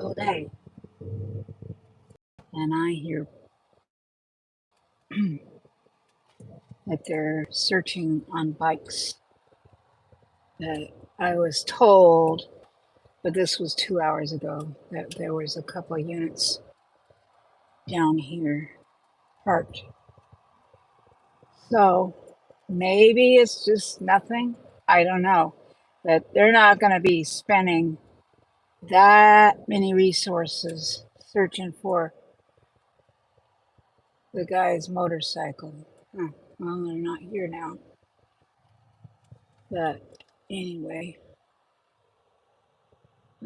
all day. And I hear that they're searching on bikes. That I was told, but this was 2 hours ago, that there was a couple of units down here parked. So maybe it's just nothing. I don't know. But they're not going to be spending that many resources searching for the guy's motorcycle. Huh. Well, they're not here now. But anyway,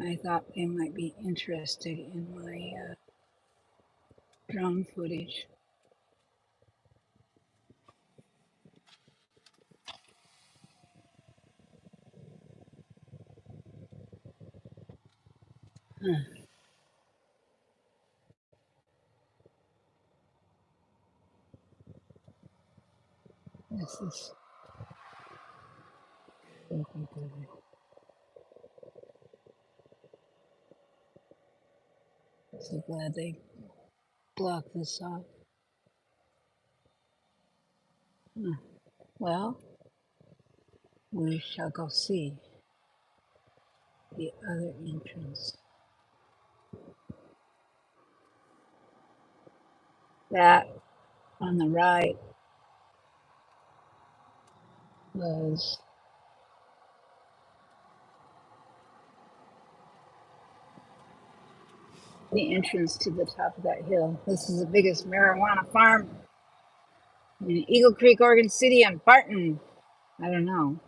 I thought they might be interested in my drone footage. Huh. This is so good. So glad they blocked this off. Huh. Well, we shall go see the other entrance. That on the right was the entrance to the top of that hill. This is the biggest marijuana farm in Eagle Creek, Oregon City, and Barton. I don't know.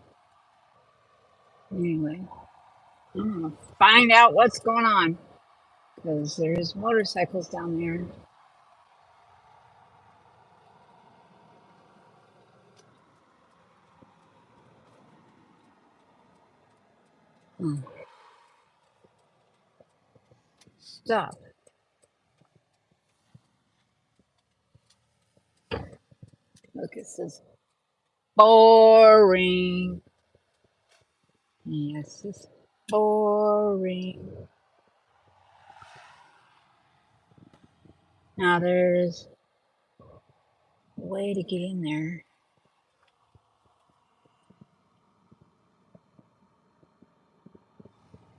Anyway, I'm gonna find out what's going on because there's motorcycles down there. Hmm. Stop. Look, it says boring. Yes, it's boring. Now there's a way to get in there.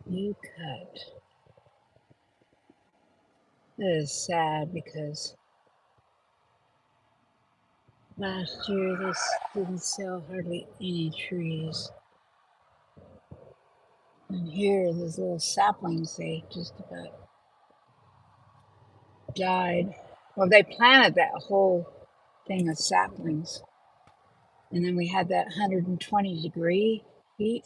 You cut. That is sad because last year this didn't sell hardly any trees. And here, those little saplings, they just about died. Well, they planted that whole thing of saplings. And then we had that 120-degree heat.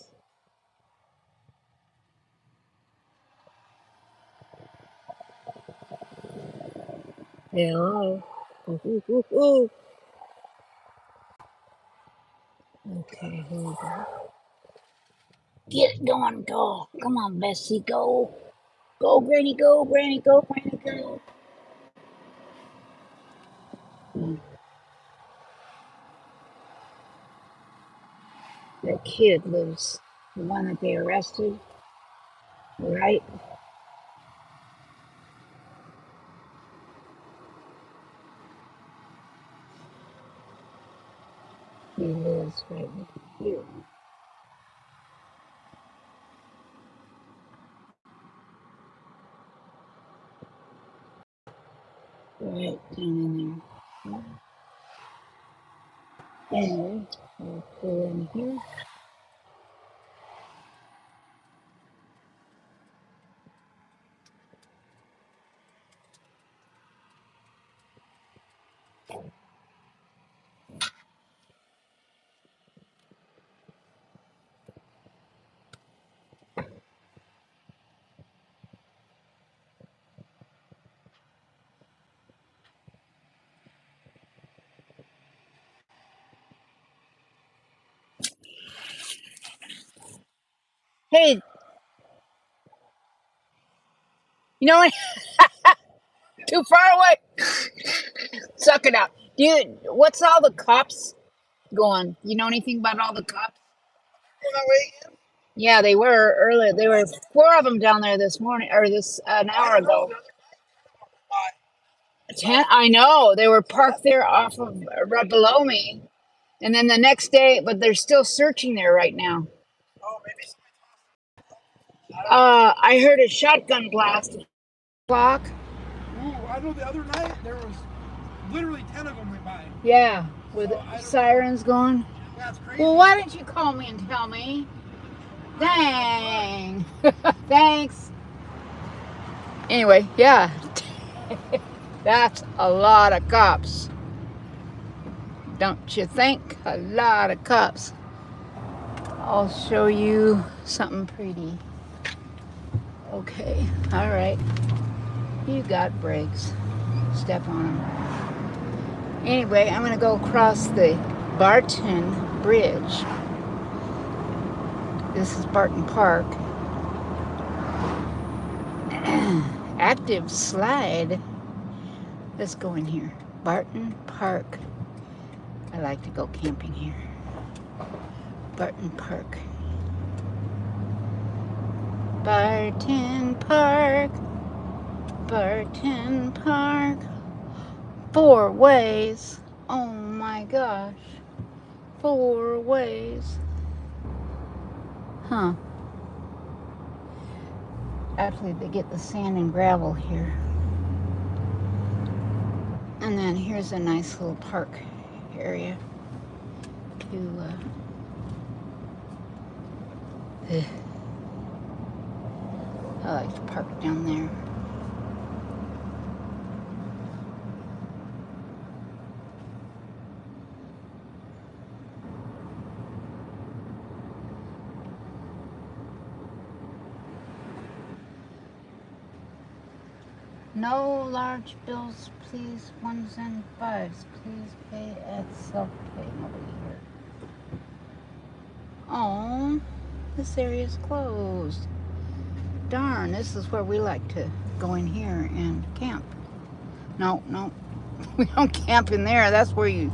Hello. Ooh, ooh, ooh, ooh. Okay, here we go. Get it going, go. Come on, Bessie, go. Go, Granny, go, Granny, go, Granny, go. That kid lives, the one that they arrested, right? He lives right here. Right down in there. Anyway, we'll pull in here. Hey, you know what? Too far away. Suck it out. Dude, what's all the cops going? You know anything about all the cops? On our way in? Yeah, they were earlier. There were four of them down there this morning, or this an hour ago. 10, I know. They were parked there off of right below me. And then the next day, but they're still searching there right now. I heard a shotgun blast. Clock. Ooh, I know the other night there was literally 10 of them went by. Yeah, with sirens going. Yeah, it's crazy. Well, why didn't you call me and tell me? Dang. Thanks. Anyway, yeah. That's a lot of cops. Don't you think? A lot of cops. I'll show you something pretty. Okay, all right. You got brakes. Step on them. Anyway, I'm going to go across the Barton Bridge. This is Barton Park. Active slide. Let's go in here. Barton Park. I like to go camping here. Barton Park. Barton Park. Barton Park. 4 ways. Oh my gosh. 4 ways. Huh. Actually, they get the sand and gravel here. And then here's a nice little park area to I like to park down there. No large bills, please. 1s and 5s. Please pay at self-pay. Nobody here. Oh, this area is closed. Darn, this is where we like to go in here and camp. No, no, we don't camp in there. That's where you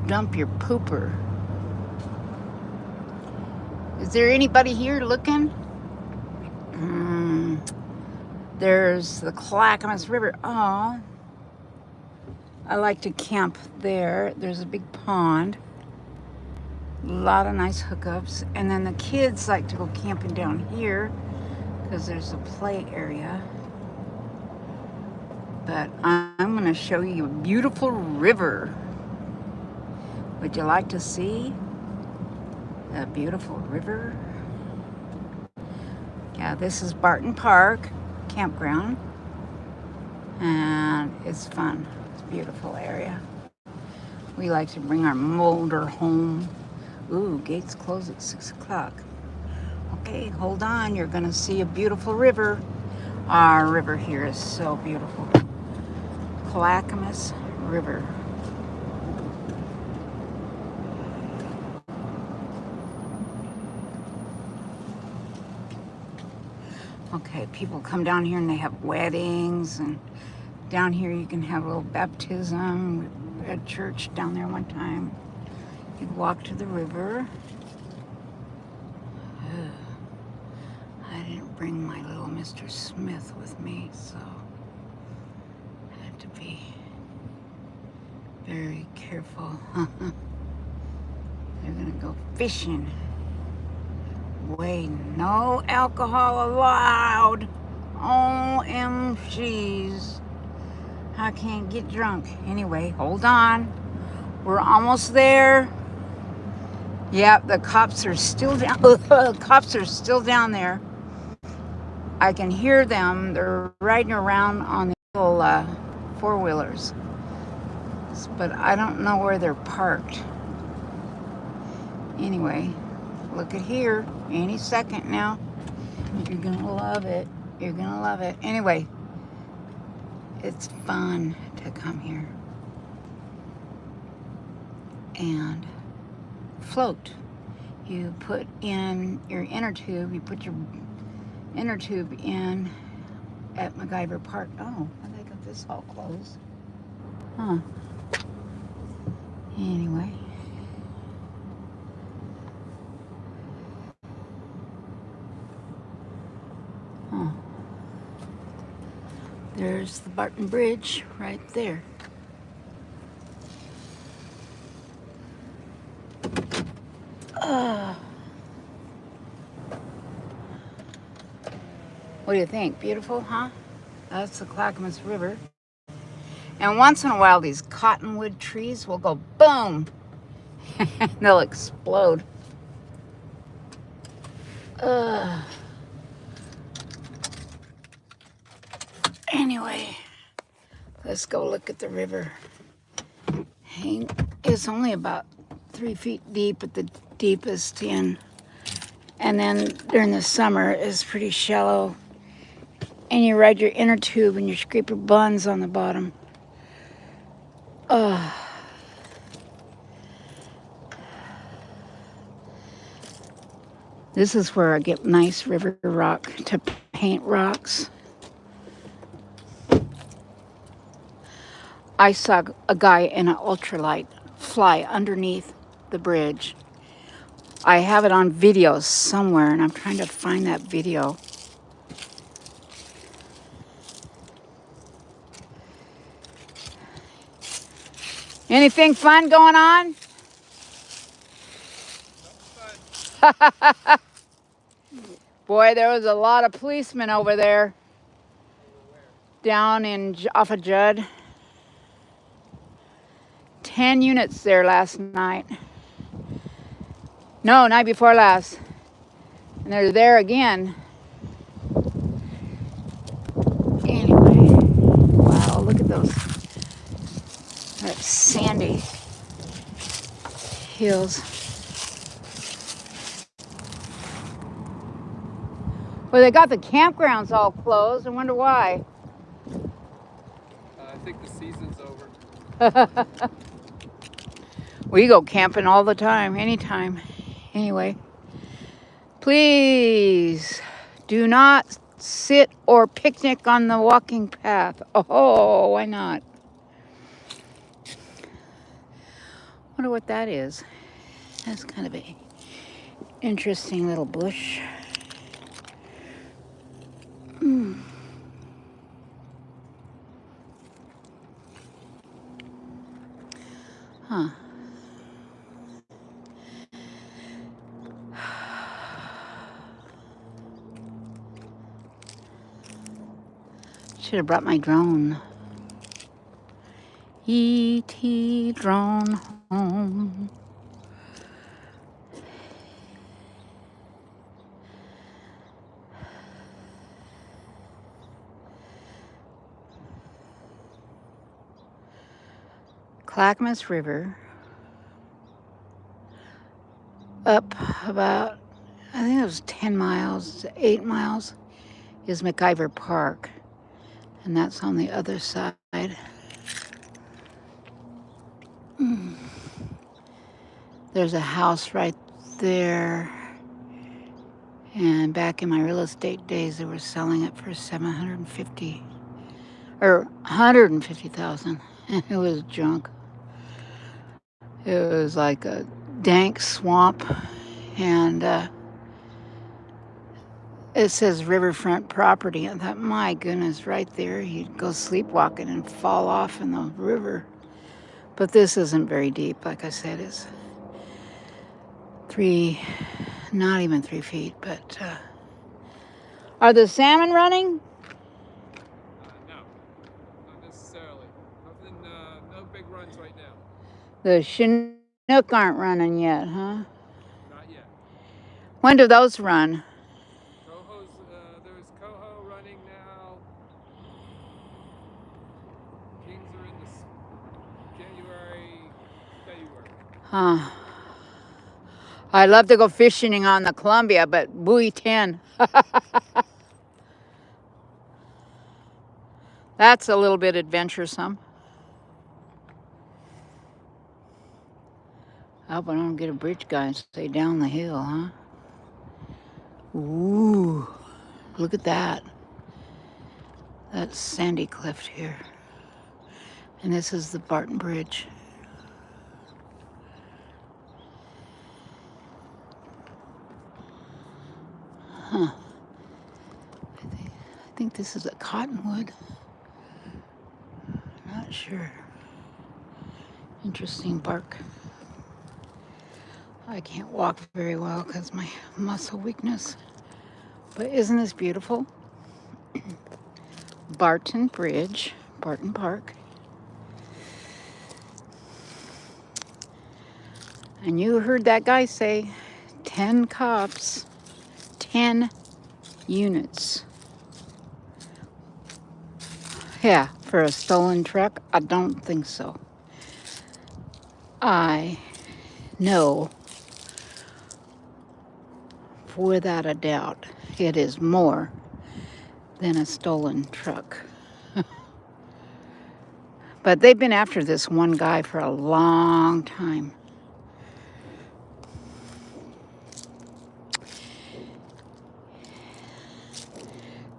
dump your pooper. Is there anybody here looking? There's the Clackamas River. Oh, I like to camp there. There's a big pond. A lot of nice hookups. And then the kids like to go camping down here because there's a play area. But I'm going to show you a beautiful river. Would you like to see a beautiful river? Yeah, this is Barton Park campground. And it's fun. It's a beautiful area. We like to bring our motor home. Ooh, gates close at 6 o'clock. Okay, hold on. You're going to see a beautiful river. Our river here is so beautiful. Clackamas River. Okay, people come down here and they have weddings, and down here you can have a little baptism. We had church down there one time. You walk to the river. I didn't bring my little Mr. Smith with me, so I had to be very careful. They're gonna go fishing. Wait, no alcohol allowed. OMGs. I can't get drunk. Anyway, hold on. We're almost there. Yep, the cops are still down. Cops are still down there. I can hear them. They're riding around on the little four-wheelers. But I don't know where they're parked. Anyway, look at here. Any second now. You're gonna love it. You're gonna love it. Anyway, it's fun to come here and float. You put in your inner tube. You put your inner tube in at MacIver Park. Oh, I got this all closed. Huh. Anyway. There's the Barton Bridge right there. What do you think? Beautiful, huh? That's the Clackamas River. And once in a while, these cottonwood trees will go boom. They'll explode. Anyway, let's go look at the river. It's only about 3 feet deep at the deepest end. And then during the summer, it's pretty shallow. And you ride your inner tube and you scrape your buns on the bottom. This is where I get nice river rock to paint rocks. I saw a guy in an ultralight fly underneath the bridge. I have it on video somewhere, and I'm trying to find that video. Anything fun going on? Boy, there was a lot of policemen over there. Down off of Judd. 10 units there last night. No, night before last. And they're there again. Anyway, wow, look at those. That sandy hills. Well, they got the campgrounds all closed. I wonder why. I think the season's over. We go camping all the time, anytime. Anyway, please do not sit or picnic on the walking path. Oh, why not? Wonder what that is. That's kind of a interesting little bush. Huh. Should have brought my drone. E.T. drone home. Clackamas River. Up about, I think it was 10 miles, 8 miles, is McIver Park. And that's on the other side. There's a house right there. And back in my real estate days, they were selling it for $750 or $150,000. It was junk. It was like a dank swamp, and it says riverfront property. I thought, my goodness, right there, you'd go sleepwalking and fall off in the river. But this isn't very deep. Like I said, it's not even 3 feet, but are the salmon running? No, not necessarily. Nothing, no big runs right now. The Chinook aren't running yet, huh? Not yet. When do those run? Coho's, there's coho running now. Kings are in this January, February. Huh. I'd love to go fishing on the Columbia, but buoy 10. That's a little bit adventuresome. I hope I don't get a bridge guy and stay down the hill, huh? Ooh, look at that. That's Sandy Cliff here. And this is the Barton Bridge. Huh. I think this is a cottonwood. Not sure. Interesting bark. I can't walk very well because my muscle weakness. But isn't this beautiful? Barton Bridge, Barton Park. And you heard that guy say 10 cops, 10 units. Yeah, for a stolen truck? I don't think so. I know without a doubt it is more than a stolen truck. But they've been after this one guy for a long time.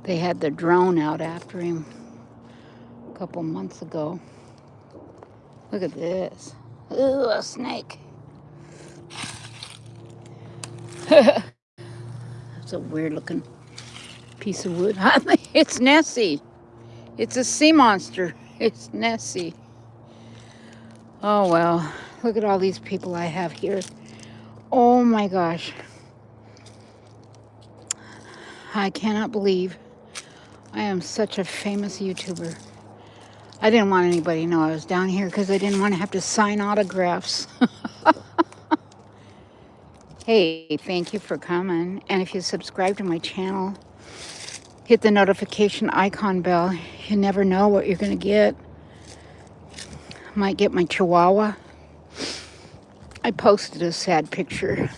They had the drone out after him a couple months ago. Look at this. Ooh, a snake. It's a weird looking piece of wood. It's Nessie. It's a sea monster. It's Nessie. Oh, well. Look at all these people I have here. Oh, my gosh. I cannot believe I am such a famous YouTuber. I didn't want anybody to know I was down here because I didn't want to have to sign autographs. Hey, thank you for coming. And if you subscribe to my channel, hit the notification icon bell. You never know what you're going to get. Might get my chihuahua. I posted a sad picture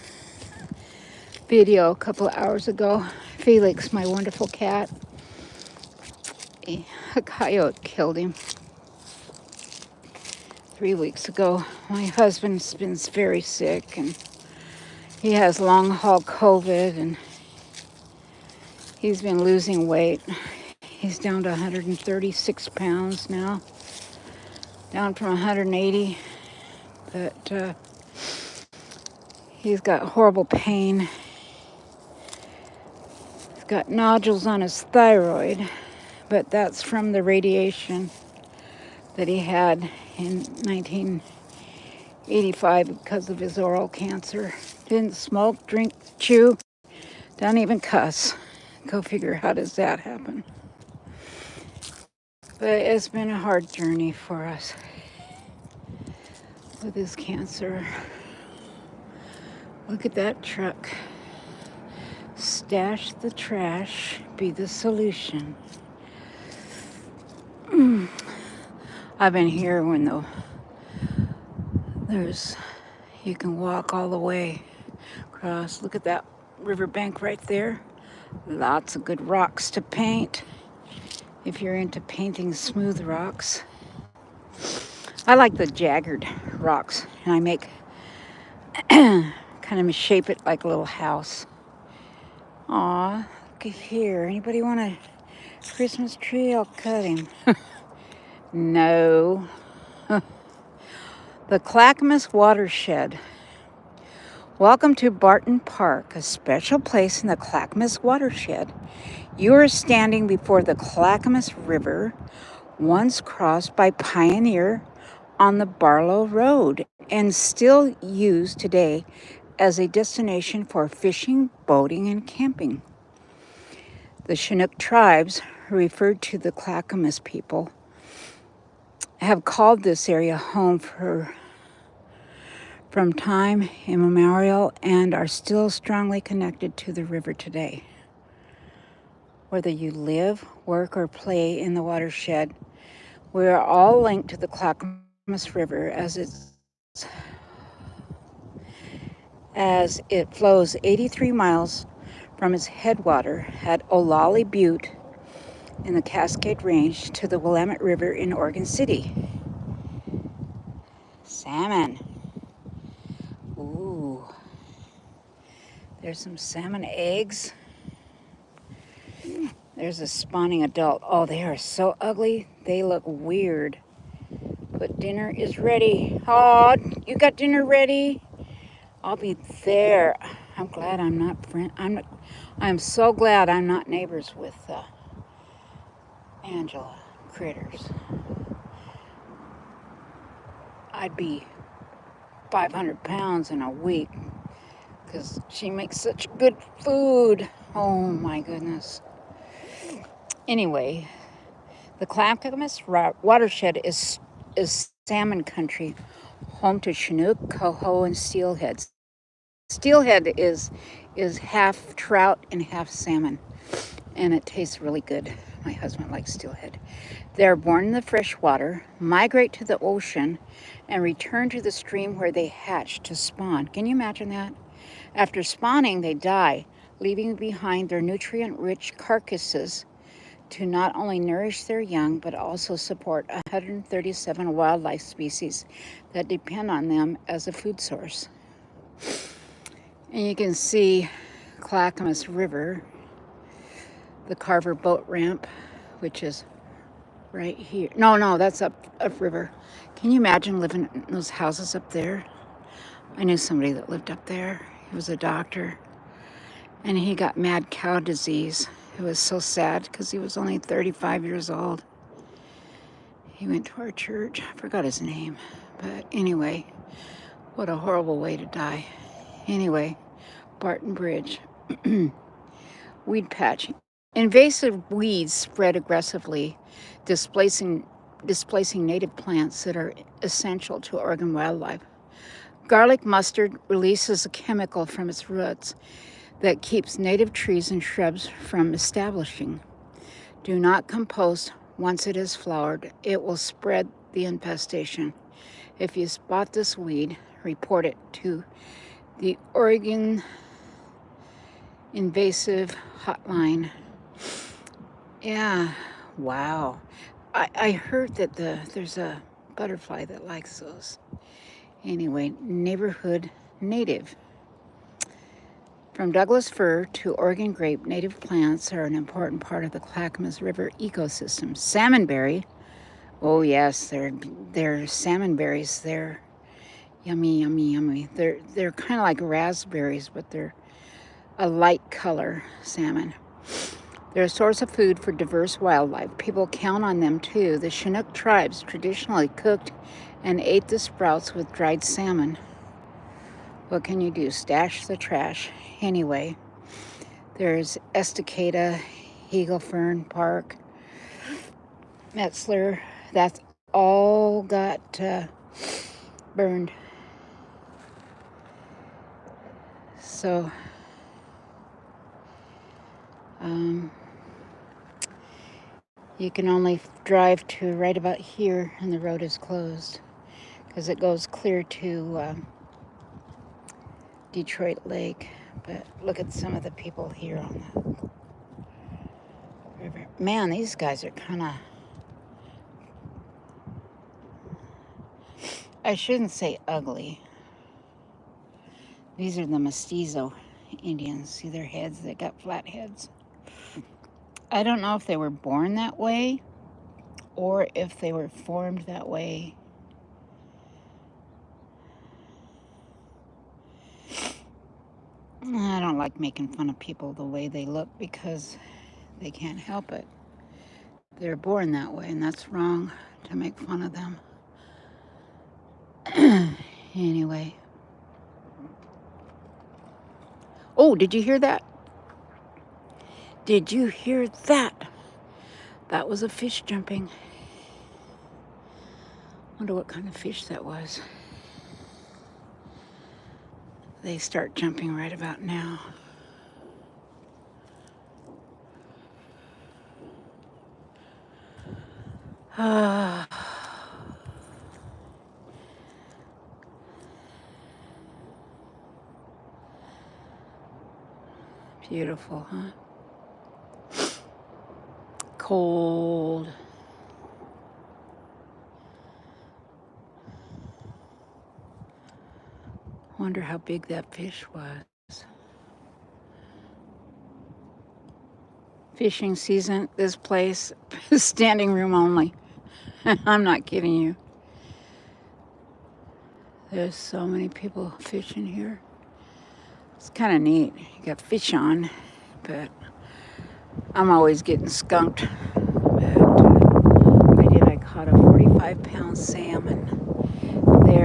video a couple of hours ago. Felix, my wonderful cat, a coyote killed him 3 weeks ago. My husband's been very sick and he has long haul COVID and he's been losing weight. He's down to 136 pounds now, down from 180, but he's got horrible pain. He's got nodules on his thyroid, but that's from the radiation that he had in 1985 because of his oral cancer. Didn't smoke, drink, chew, don't even cuss. Go figure, how does that happen? But it's been a hard journey for us with his cancer. Look at that truck. Stash the trash, be the solution. I've been here when you can walk all the way across. Look at that riverbank right there. Lots of good rocks to paint if you're into painting smooth rocks. I like the jagged rocks, and I make kind of shape it like a little house. Aw, look at here. Anybody want a Christmas tree? I'll cut him. No. The Clackamas Watershed. Welcome to Barton Park, a special place in the Clackamas Watershed. You are standing before the Clackamas River, once crossed by Pioneer on the Barlow Road and still used today as a destination for fishing, boating, and camping. The Chinook tribes, who referred to the Clackamas people, have called this area home from time immemorial and are still strongly connected to the river today. Whether you live, work, or play in the watershed, we are all linked to the Clackamas River as it flows 83 miles from its headwater at Olalley Butte in the Cascade Range to the Willamette River in Oregon City. Salmon. Ooh. There's some salmon eggs. There's a spawning adult. Oh, they are so ugly. They look weird. But dinner is ready. Oh, you got dinner ready? I'll be there. I'm glad I'm not I'm so glad I'm not neighbors with Angela Critters. I'd be 500 pounds in a week because she makes such good food. Oh my goodness. Anyway, the Clackamas watershed is salmon country, home to Chinook, coho, and steelhead. Steelhead is half trout and half salmon, and it tastes really good. My husband likes steelhead. They're born in the fresh water, migrate to the ocean, and return to the stream where they hatch to spawn. Can you imagine that? After spawning, they die, leaving behind their nutrient-rich carcasses to not only nourish their young, but also support 137 wildlife species that depend on them as a food source. And you can see Clackamas River, the Carver boat ramp, which is right here. No, that's upriver. Can you imagine living in those houses up there? I knew somebody that lived up there. He was a doctor, and he got mad cow disease. It was so sad because he was only 35 years old. He went to our church. I forgot his name. But anyway, what a horrible way to die. Anyway, Barton Bridge. Weed patch. Invasive weeds spread aggressively, displacing native plants that are essential to Oregon wildlife. Garlic mustard releases a chemical from its roots that keeps native trees and shrubs from establishing. Do not compost once it is flowered. It will spread the infestation. If you spot this weed, report it to the Oregon Invasive Hotline. Yeah, wow. I heard that there's a butterfly that likes those. Anyway, neighborhood native. From Douglas fir to Oregon grape, native plants are an important part of the Clackamas River ecosystem. Salmonberry, oh yes, they're salmonberries. They're yummy, yummy, yummy. They're kind of like raspberries, but they're a light color salmon. They're a source of food for diverse wildlife. People count on them too. The Chinook tribes traditionally cooked and ate the sprouts with dried salmon. What can you do? Stash the trash. Anyway, there's Estacada, Eagle Fern Park, Metzler. That's all got burned. So, you can only drive to right about here, and the road is closed because it goes clear to Detroit Lake. But look at some of the people here on the river. Man, these guys are kind of, I shouldn't say ugly. These are the Mestizo Indians. See their heads? They got flat heads. I don't know if they were born that way or if they were formed that way. I don't like making fun of people the way they look because they can't help it. They're born that way, and that's wrong to make fun of them. Anyway. Oh, did you hear that? Did you hear that? That was a fish jumping. Wonder what kind of fish that was. They start jumping right about now. Beautiful, huh? Cold. Wonder how big that fish was. Fishing season, this place, standing room only. I'm not kidding you. There's so many people fishing here. It's kind of neat. You got fish on, but I'm always getting skunked. But I caught a 45-pound salmon there.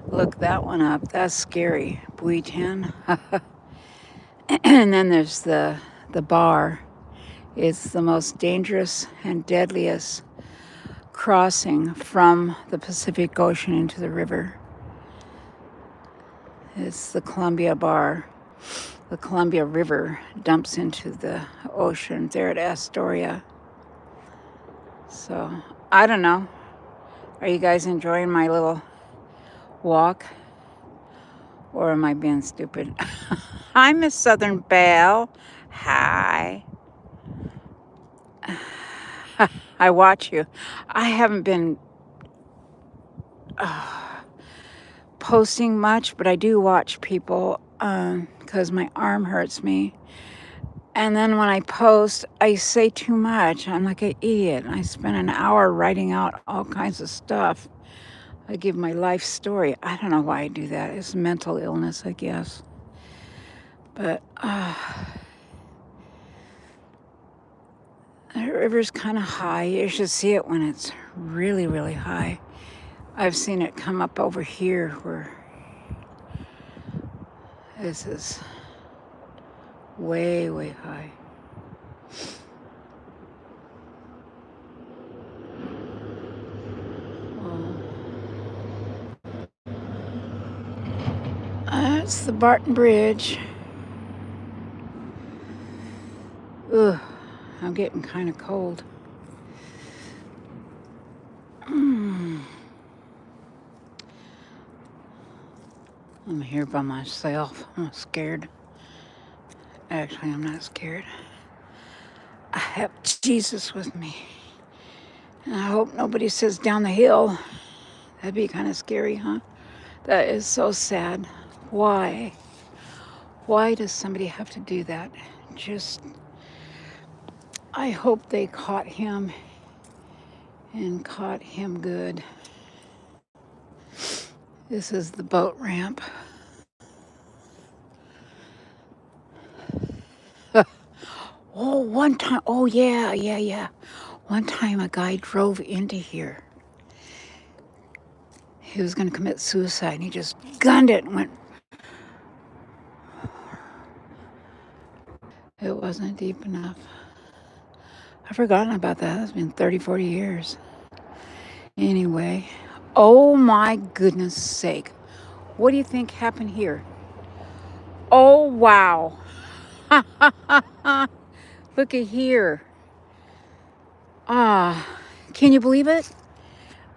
Look that one up. That's scary. Buitan. And then there's the bar. It's the most dangerous and deadliest crossing from the Pacific Ocean into the river. It's the Columbia Bar. The Columbia River dumps into the ocean there at Astoria. So, I don't know. Are you guys enjoying my little walk? Or am I being stupid? Hi, Miss Southern Belle. Hi. I watch you. I haven't been posting much, but I do watch people because my arm hurts me. And then when I post, I say too much. I'm like an idiot. I spend an hour writing out all kinds of stuff. I give my life story. I don't know why I do that. It's mental illness, I guess. But the river's kind of high. You should see it when it's really, really high. I've seen it come up over here where this is way, way high. That's the Barton Bridge. Ugh, I'm getting kind of cold. I'm here by myself. I'm scared. Actually, I'm not scared. I have Jesus with me. And I hope nobody says down the hill. That'd be kind of scary, huh? That is so sad. Why? Why does somebody have to do that? Just, I hope they caught him and caught him good. This is the boat ramp. Oh, one time, oh yeah. One time a guy drove into here. He was going to commit suicide and he just gunned it and went. It wasn't deep enough. I've forgotten about that. It's been 30, 40 years. Anyway, oh my goodness sake. What do you think happened here? Oh, wow. Look at here. Can you believe it?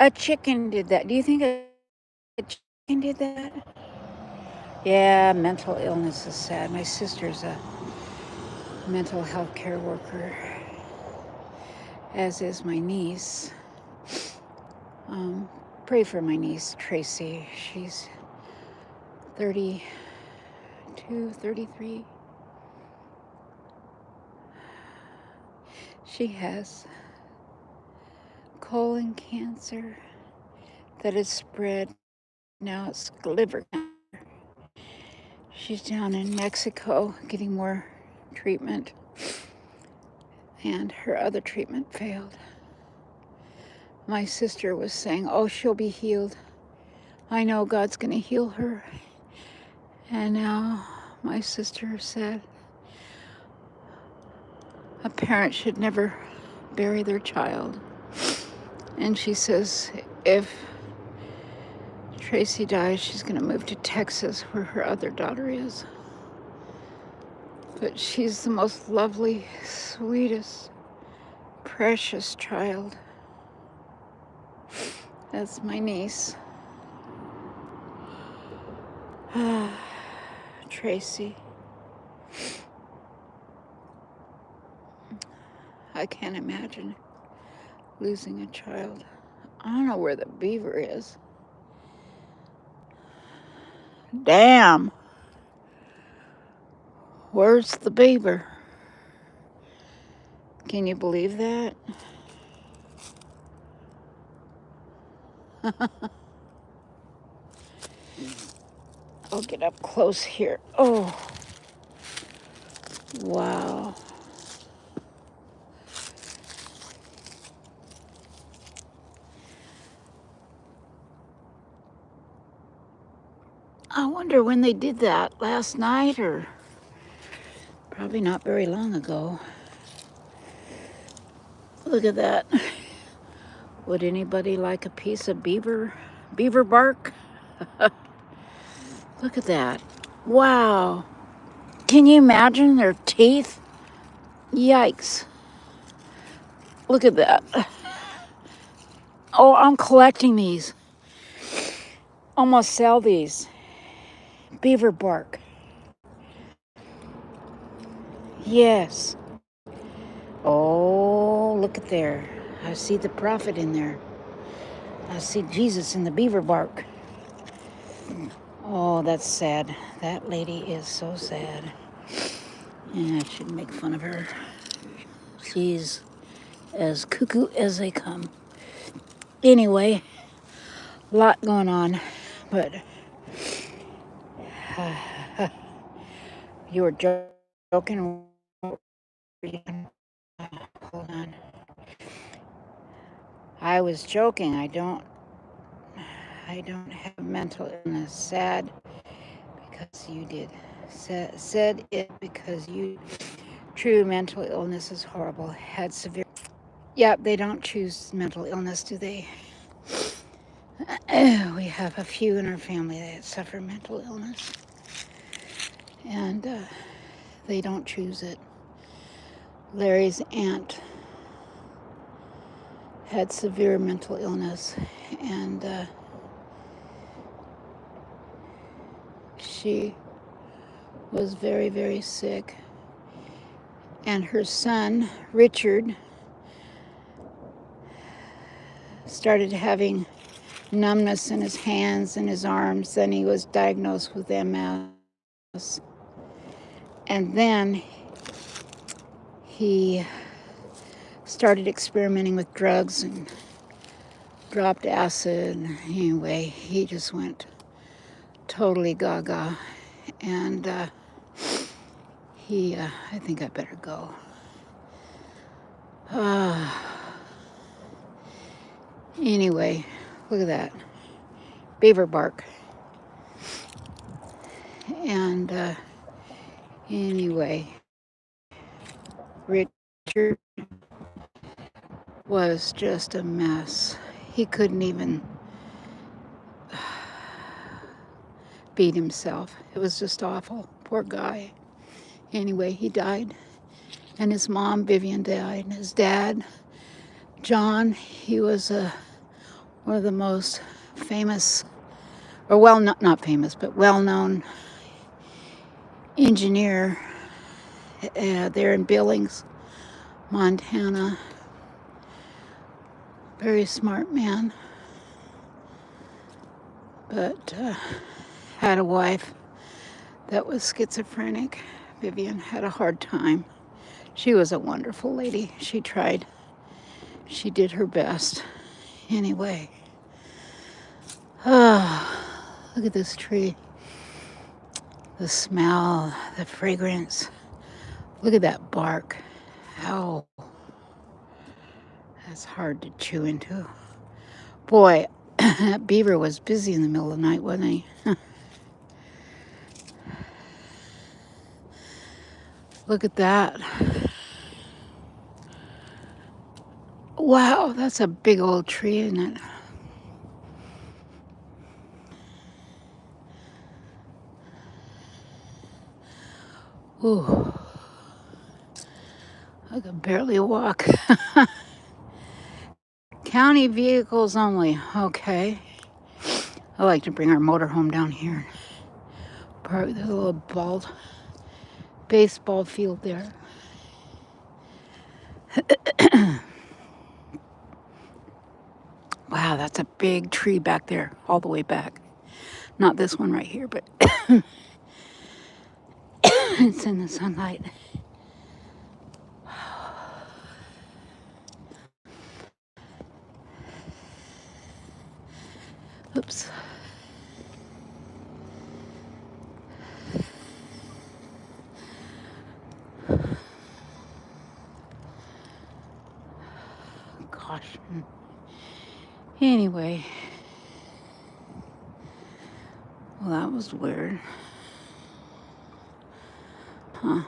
A chicken did that. Do you think a chicken did that? Yeah, mental illness is sad. My sister's a mental health care worker, as is my niece. Pray for my niece, Tracy. She's 32, 33. She has colon cancer that has spread. Now it's liver cancer. She's down in Mexico getting more treatment, and her other treatment failed. My sister was saying, oh, she'll be healed. I know God's going to heal her. And now my sister said a parent should never bury their child. And she says if Tracy dies, she's going to move to Texas where her other daughter is. But she's the most lovely, sweetest, precious child. That's my niece. Tracy. I can't imagine losing a child. I don't know where the beaver is. Damn. Where's the beaver? Can you believe that? I'll get up close here. Oh. Wow. I wonder when they did that, last night or probably not very long ago. Look at that. Would anybody like a piece of beaver bark? Look at that. Wow. Can you imagine their teeth? Yikes. Look at that. Oh, I'm collecting these. Almost sell these. Beaver bark. Yes. Oh, look at there. I see the prophet in there. I see Jesus in the beaver bark. Oh, that's sad. That lady is so sad. Yeah, I shouldn't make fun of her. She's as cuckoo as they come. Anyway, a lot going on, but you were joking. Hold on. I was joking. I don't have mental illness. Sad because you did. Said it because you. True, mental illness is horrible. Had severe. Yeah, they don't choose mental illness, do they? We have a few in our family that suffer mental illness, and they don't choose it. Larry's aunt had severe mental illness, and she was very, very sick. And her son, Richard, started having numbness in his hands and his arms. Then he was diagnosed with MS. And then he started experimenting with drugs and dropped acid. Anyway, he just went totally gaga. And I think I better go. Anyway, look at that. Beaver bark. And anyway, Richard was just a mess. He couldn't even beat himself. It was just awful. Poor guy. Anyway, he died. And his mom, Vivian, died. And his dad, John, he was one of the most famous, or well, not famous, but well-known engineer there in Billings, Montana. Very smart man. But had a wife that was schizophrenic. Vivian had a hard time. She was a wonderful lady. She tried. She did her best. Anyway. Look at this tree. The smell, the fragrance. Look at that bark. Ow. That's hard to chew into. Boy, that beaver was busy in the middle of the night, wasn't he? Look at that. Wow, that's a big old tree, isn't it? Ooh. I can barely walk. County vehicles only. Okay. I like to bring our motorhome down here. Park the little baseball field there. Wow, that's a big tree back there, all the way back. Not this one right here, but it's in the sunlight. Oops. Gosh. Anyway. Well, that was weird. Huh.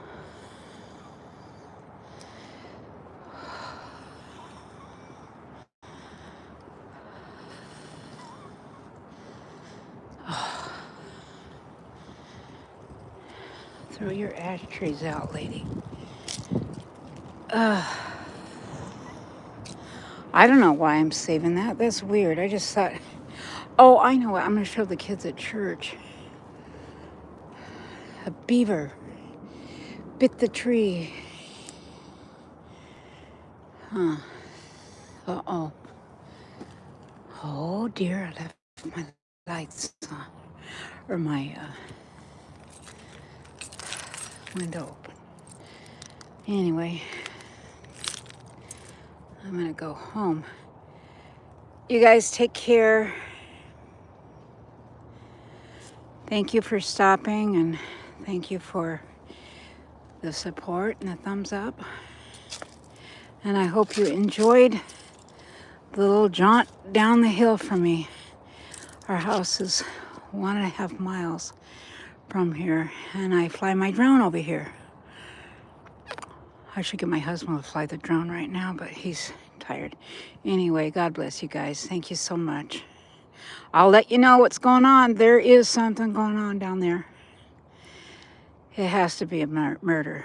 Throw your ashtrays out, lady. I don't know why I'm saving that. That's weird. I just thought, oh, I know what. I'm going to show the kids at church. A beaver bit the tree. Huh. Uh-oh. Oh, dear. I left my lights on. Or my window open. Anyway, I'm going to go home. You guys take care. Thank you for stopping, and thank you for the support and the thumbs up. And I hope you enjoyed the little jaunt down the hill from me. Our house is 1.5 miles from here, and I fly my drone over here. I should get my husband to fly the drone right now, but he's tired. Anyway, God bless you guys. Thank you so much. I'll let you know what's going on. There is something going on down there. It has to be a murder.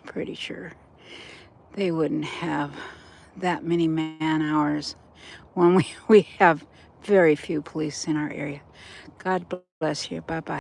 Pretty sure. They wouldn't have that many man hours when we have very few police in our area. God bless you. Bye-bye.